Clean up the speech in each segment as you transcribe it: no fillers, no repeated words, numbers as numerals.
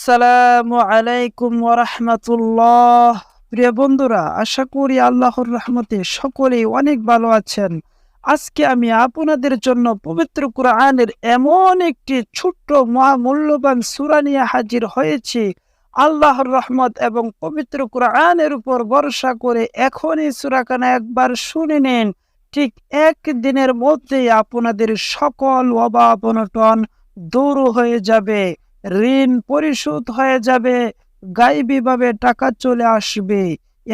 আসসালামু আলাইকুম ওয়া রাহমাতুল্লাহ। প্রিয় বন্ধুরা, আশা করি আল্লাহর রহমতে সকলেই অনেক ভালো আছেন। আজকে আমি আপনাদের জন্য পবিত্র কোরআনের এমন একটি ছোট্ট মহামূল্যবান সূরা নিয়ে হাজির হয়েছি। আল্লাহর রহমত এবং পবিত্র কোরআনের উপর ভরসা করে এখনই সূরাখানা একবার শুনে নিন। ঠিক একদিনের মধ্যেই আপনাদের সকল অভাব অনটন দূর হয়ে যাবে, ঋণ পরিশোধ হয়ে যাবে, গায়েবীভাবে টাকা চলে আসবে।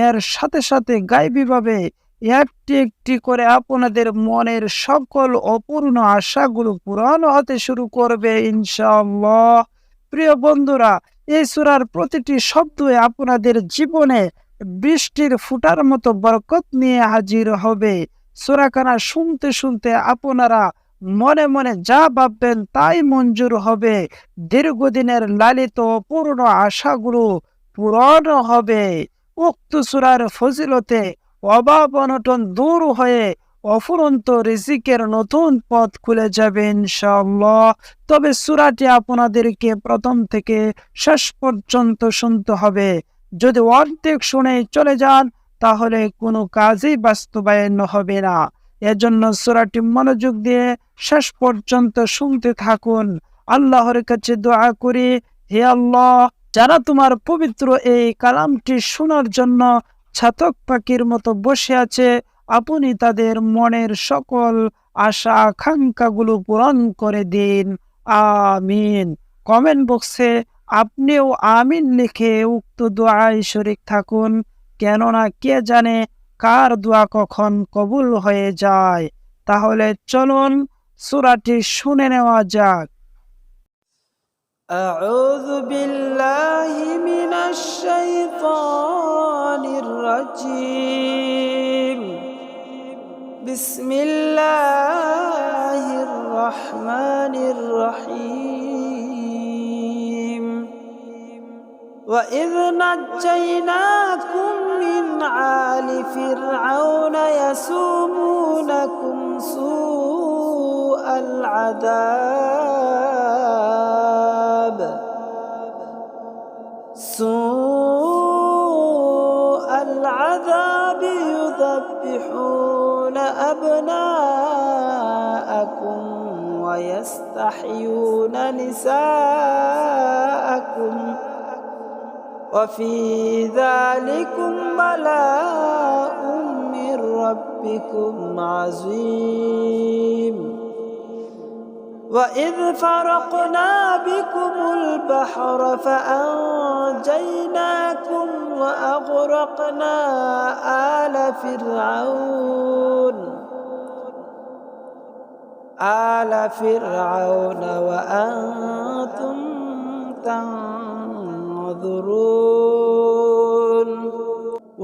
এর সাথে সাথে গায়েবীভাবে একটি একটি করে আপনাদের মনের সকল অপূর্ণ আশাগুলো পূরণ হতে শুরু করবে ইনশাআল্লাহ। প্রিয় বন্ধুরা, এই সূরার প্রতিটি শব্দই আপনাদের জীবনে বৃষ্টির ফোঁটার মতো বরকত নিয়ে হাজির হবে। সূরাখানা শুনতে শুনতে আপনারা মনে মনে যা ভাববেন তাই মঞ্জুর হবে। দীর্ঘদিনের লালিত অপূর্ণ আশাগুলো পূরণ হবে। উক্ত সূরার ফজিলতে অভাব অনটন দূর হয়ে অফুরন্ত রিজিকের নতুন পথ খুলে যাবে ইনশাআল্লাহ। তবে সূরাটি আপনাদেরকে প্রথম থেকে শেষ পর্যন্ত শুনতে হবে। যদি অর্ধেক শুনে চলে যান তাহলে কোনো কাজই বাস্তবায়ন হবে না। এজন্য সূরাটি মনোযোগ দিয়ে শেষ পর্যন্ত শুনতে থাকুন। আল্লাহর কাছে দোয়া করি, হে আল্লাহ, যারা তোমার পবিত্র এই কালামটি শোনার জন্য ছাতক পাখির মতো বসে আছে, আপনি তাদের মনের সকল আশা আকাঙ্ক্ষাগুলো পূরণ করে দিন। আমিন। কমেন্ট বক্সে আপনিও আমিন লিখে উক্ত দোয়ায় শরীক থাকুন, কেননা কে জানে কার দোয়া কখন কবুল হয়ে যায়। তাহলে চলুন সূরাটি শুনে নেওয়া যাক। আউযু বিল্লাহি মিনাশ শাইতানির রাজীম। বিসমিল্লাহির রহমানির রহিম। وَإِذْ نَجَّيْنَاكُمْ مِنْ آلِ فِرْعَوْنَ يَسُومُونَكُمْ سُوءَ الْعَذَابِ يُذَبِّحُونَ أَبْنَاءَكُمْ وَيَسْتَحْيُونَ نِسَاءَكُمْ وفي ذلكم بلاء من ربكم عظيم. وإذ فرقنا بكم البحر فأنجيناكم وأغرقنا آل فرعون وأنتم تنظرون.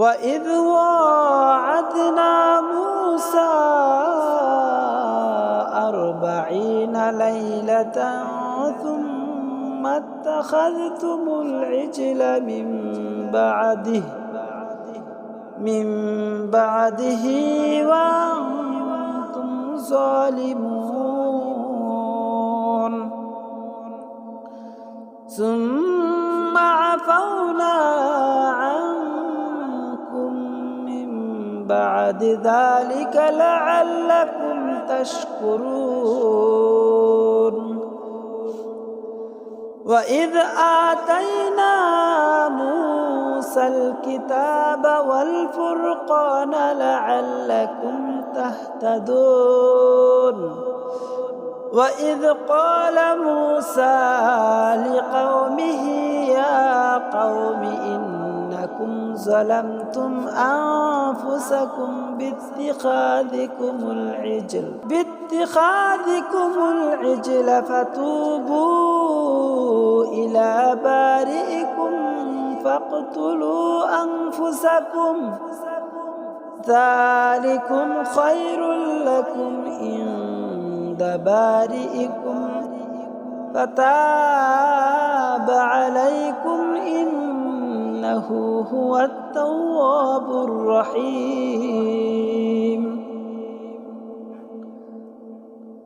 وإذ واعدنا موسى 40 ليلة ثم اتخذتم العجل من بعده وأنتم ظالمون. ثم عفونا عنكم من بعد ذلك لعلكم تشكرون. وإذ آتينا موسى الكتاب والفرقان لعلكم تهتدون. وإذ قال موسى لقومه يا قوم إنكم ظلمتم أنفسكم باتخاذكم العجل فتوبوا إلى بارئكم فاقتلوا أنفسكم ذلكم خير لكم عند بارئكم فتاب عليكم إنه هو التواب الرحيم.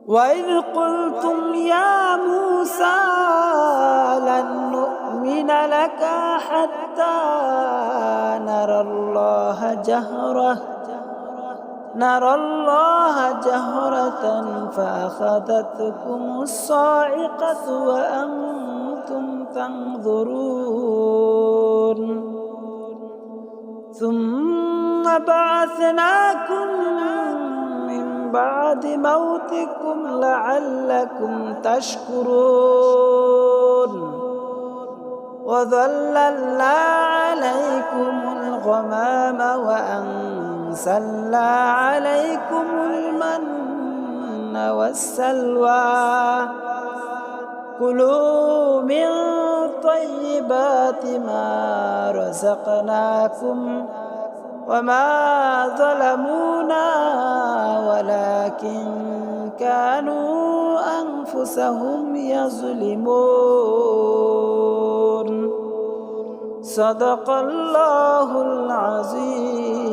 وإذ قلتم يا موسى لن نؤمن نؤمن لك حتى نرى الله جهرة فأخذتكم الصاعقة وأنتم تنظرون ثم بعثناكم من بعد موتكم لعلكم تشكرون وظللنا عليكم الغمام وأنزلنا عليكم المن والسلوى كلوا من طيبات ما رزقناكم وما ظلمونا ولكن كانوا أنفسهم يظلمون صدق الله العظيم